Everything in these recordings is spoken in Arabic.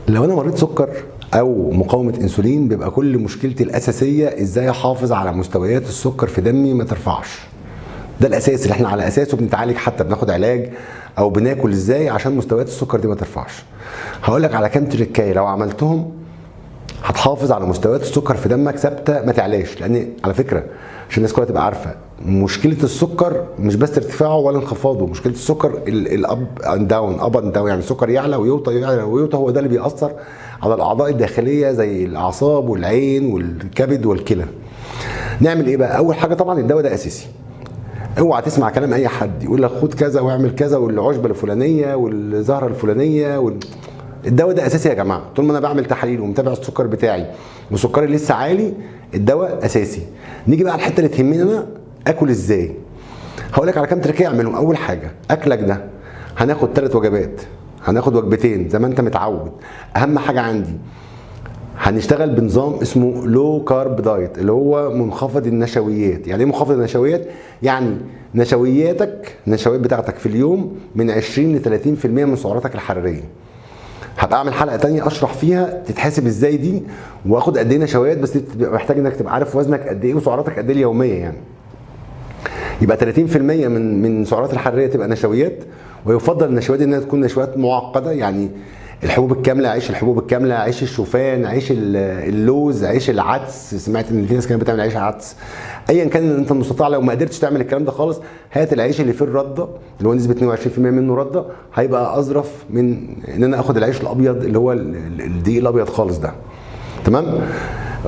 لو انا مريض سكر او مقاومه انسولين بيبقى كل مشكلتي الاساسيه ازاي احافظ على مستويات السكر في دمي ما ترفعش. ده الاساس اللي احنا على اساسه بنتعالج، حتى بناخد علاج او بناكل ازاي عشان مستويات السكر دي ما ترفعش. هقول لك على كام تريكايه لو عملتهم هتحافظ على مستويات السكر في دمك ثابته ما تعلاش. لان على فكره عشان الناس كلها تبقى عارفه، مشكله السكر مش بس ارتفاعه ولا انخفاضه، مشكله السكر الاب اند داون، اب اند داون، يعني السكر يعلى ويوطى يعلى ويوطى. هو ده اللي بيأثر على الاعضاء الداخليه زي الاعصاب والعين والكبد والكلى. نعمل ايه بقى؟ اول حاجه طبعا الدواء ده اساسي. اوعى تسمع كلام اي حد يقول لك خد كذا واعمل كذا والعشبه الفلانيه والزهره الفلانيه الدواء ده اساسي يا جماعه. طول ما انا بعمل تحاليل ومتابع السكر بتاعي وسكري لسه عالي، الدواء اساسي. نيجي بقى على الحته اللي تهمني انا، اكل ازاي. هقول لك على كام تركيه اعملهم. اول حاجه اكلك ده هناخد 3 وجبات، هناخد وجبتين زي ما انت متعود. اهم حاجه عندي هنشتغل بنظام اسمه لو كارب دايت، اللي هو منخفض النشويات. يعني ايه منخفض النشويات؟ يعني النشويات بتاعتك في اليوم من 20 ل 30% من سعراتك الحراريه. هبقى اعمل حلقه تانية اشرح فيها تتحسب ازاي دي، واخد قد ايه نشويات، بس تبقى محتاج انك تبقى عارف وزنك قد ايه وسعراتك قد ايه اليوميه. يعني يبقى 30% من سعرات الحراريه تبقى نشويات، ويفضل النشويات انها تكون نشويات معقده. يعني الحبوب الكامله، عيش الحبوب الكامله، عيش الشوفان، عيش اللوز، عيش العدس. سمعت ان في ناس كانت بتعمل عيش عدس. ايا كان انت المستطاع، لو ما قدرتش تعمل الكلام ده خالص، هات العيش اللي فيه الرده اللي هو نسبه 22% منه رده، هيبقى اظرف من ان انا اخد العيش الابيض اللي هو الدقيق الابيض خالص ده. تمام.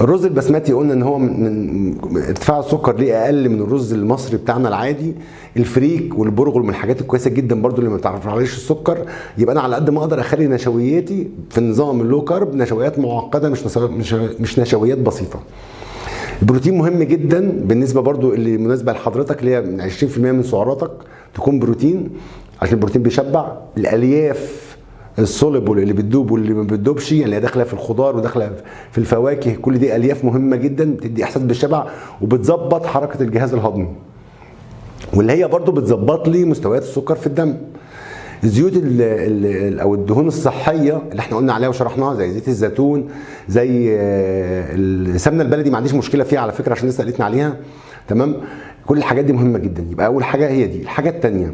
الرز البسمتي قلنا ان هو من ارتفاع السكر ليه اقل من الرز المصري بتاعنا العادي. الفريك والبرغل من الحاجات الكويسه جدا برضو اللي ما بتعرفش السكر. يبقى انا على قد ما اقدر اخلي نشوياتي في نظام اللو كارب نشويات معقده، مش نشويات بسيطه. البروتين مهم جدا بالنسبه برضو اللي مناسبه لحضرتك، اللي هي من 20% من سعراتك تكون بروتين، عشان البروتين بيشبع. الالياف السوليبل اللي بتدوب واللي ما بتدوبش، اللي هي داخله في الخضار وداخله في الفواكه، كل دي الياف مهمه جدا بتدي احساس بالشبع وبتظبط حركه الجهاز الهضمي، واللي هي برضو بتظبط لي مستويات السكر في الدم. الزيوت او الدهون الصحيه اللي احنا قلنا عليها وشرحناها، زي زيت الزيتون، زي السمنه البلدي، ما عنديش مشكله فيها على فكره عشان لسه قالتنا عليها. تمام. كل الحاجات دي مهمه جدا. يبقى اول حاجه هي دي. الحاجه الثانيه،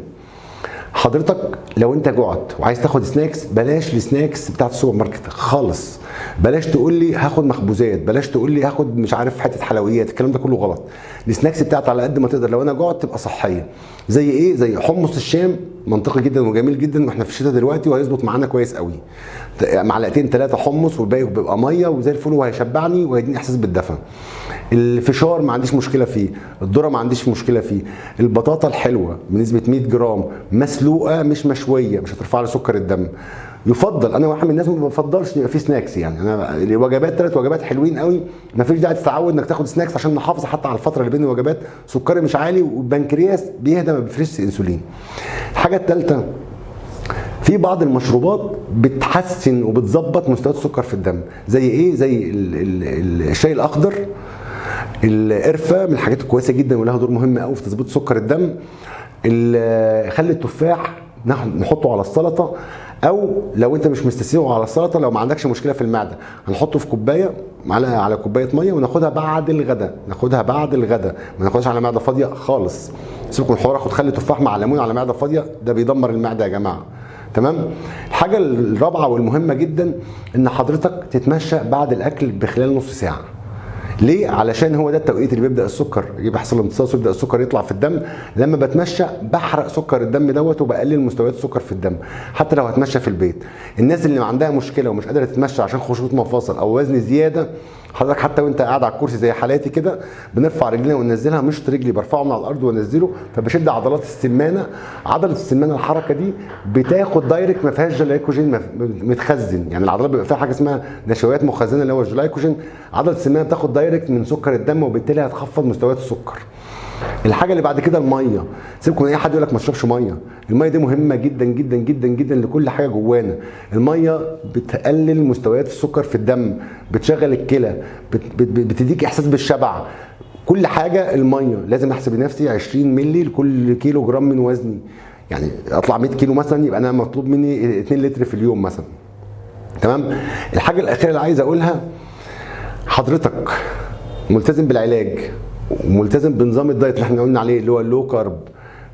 حضرتك لو انت جوعت وعايز تاخد سناكس، بلاش السناكس بتاعت السوبر ماركت خالص. بلاش تقول لي هاخد مخبوزات، بلاش تقول لي هاخد مش عارف حته حلويات، الكلام ده كله غلط. السناكس بتاعت على قد ما تقدر لو انا جوعت تبقى صحيه. زي ايه؟ زي حمص الشام، منطقي جدا وجميل جدا، واحنا في الشتاء دلوقتي وهيظبط معانا كويس قوي. معلقتين 3 حمص والباقي بيبقى ميه وزي الفل، وهيشبعني وهيديني احساس بالدفى. الفشار ما عنديش مشكله فيه، الذره ما عنديش مشكله فيه، البطاطا الحلوه بنسبه 100 جرام مسلوقه مش مشويه مش هترفع لي سكر الدم. يفضل، انا واحد من الناس ما بفضلش يبقى في سناكس. يعني انا الوجبات 3 وجبات حلوين قوي، ما فيش داعي تتعود انك تاخد سناكس عشان نحافظ حتى على الفتره اللي بين الوجبات سكري مش عالي والبنكرياس بيهدى ما بيفرزش انسولين. الحاجه الثالثه، في بعض المشروبات بتحسن وبتظبط مستويات السكر في الدم. زي ايه؟ زي الشاي الاخضر، القرفه من الحاجات الكويسه جدا ولها دور مهم قوي في تظبيط سكر الدم. خل التفاح نحطه على السلطه، او لو انت مش مستسيغه على السلطه، لو ما عندكش مشكله في المعده، هنحطه في كوبايه على كوبايه ميه وناخدها بعد الغداء. ما ناخدهاش على معده فاضيه خالص. سيبكم من الحوار، اخد خل تفاح مع ليمون على معده فاضيه، ده بيدمر المعده يا جماعه. تمام. الحاجه الرابعه والمهمه جدا ان حضرتك تتمشى بعد الاكل بخلال نص ساعه. ليه؟ علشان هو ده التوقيت اللي بيبدا السكر يحصل امتصاص ويبدا السكر يطلع في الدم. لما بتمشى بحرق سكر الدم دوت وبقلل مستويات السكر في الدم. حتى لو هتمشى في البيت، الناس اللي عندها مشكله ومش قادره تتمشى عشان خشونه مفاصل او وزن زياده، حضرتك حتى وانت قاعد على الكرسي زي حالاتي كده بنرفع رجلينا وننزلها، مشط رجلي برفعه من على الارض وانزله، فبشد عضلات السمانه. عضله السمانه الحركه دي بتاخد دايركت، ما فيهاش جلايكوجين متخزن. يعني العضلات بيبقى فيها حاجه اسمها نشويات مخزنه اللي هو الجلايكوجين. عضله السمانه بتاخد دايركت من سكر الدم، وبالتالي هتخفض مستويات السكر. الحاجه اللي بعد كده الميه. سيبكم من اي حد يقول لك ما تشربش ميه، الميه دي مهمه جدا جدا جدا جدا لكل حاجه جوانا. الميه بتقلل مستويات السكر في الدم، بتشغل الكلى، بتديك احساس بالشبع. كل حاجه الميه لازم احسب لنفسي 20 مللي لكل كيلو جرام من وزني. يعني اطلع 100 كيلو مثلا، يبقى انا مطلوب مني 2 لتر في اليوم مثلا. تمام. الحاجه الاخيره اللي عايز اقولها، حضرتك ملتزم بالعلاج وملتزم بنظام الدايت اللي احنا قلنا عليه اللي هو اللو كارب،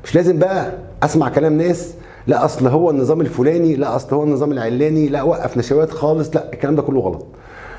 مش لازم بقى اسمع كلام ناس لا اصل هو النظام الفلاني، لا اصل هو النظام العلاني، لا وقف نشويات خالص، لا الكلام ده كله غلط.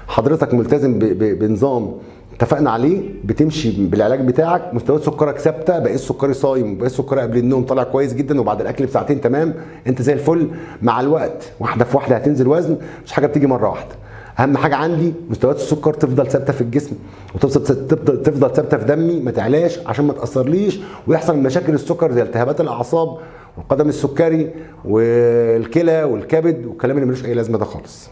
حضرتك ملتزم بنظام اتفقنا عليه، بتمشي بالعلاج بتاعك، مستويات سكرك ثابته، بقيت سكري صايم وبقيت سكري قبل النوم طالع كويس جدا، وبعد الاكل بساعتين تمام، انت زي الفل. مع الوقت واحده في واحده هتنزل وزن، مش حاجه بتيجي مره واحده. اهم حاجه عندي مستويات السكر تفضل ثابته في الجسم، وتفضل ثابته في دمي، ما تعلاش عشان ما تاثرليش ويحصل مشاكل السكر زي التهابات الاعصاب والقدم السكري والكلى والكبد والكلام اللي ملوش اي لازمه ده خالص.